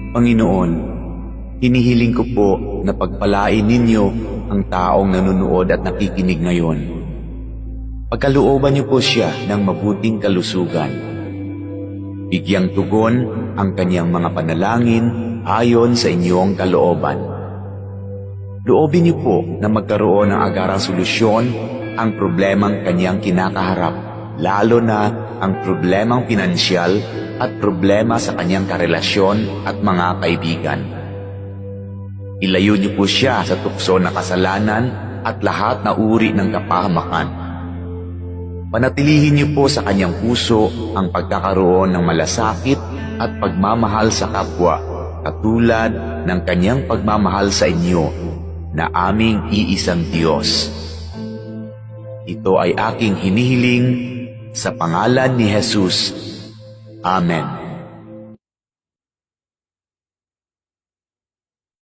Panginoon, hinihiling ko po na pagpalain ninyo ang taong nanonood at nakikinig ngayon. Pagkalooban niyo po siya ng mabuting kalusugan. Bigyang tugon ang kanyang mga panalangin ayon sa inyong kalooban. Loobin niyo po na magkaroon ng agarang solusyon ang problemang kanyang kinakaharap, lalo na ang problemang pinansyal at problema sa kanyang karelasyon at mga kaibigan. Ilayo niyo po siya sa tukso ng kasalanan at lahat na uri ng kapahamakan. Panatilihin niyo po sa kanyang puso ang pagkakaroon ng malasakit at pagmamahal sa kapwa, katulad ng kanyang pagmamahal sa inyo na aming iisang Diyos. Ito ay aking hinihiling sa pangalan ni Jesus. Amen.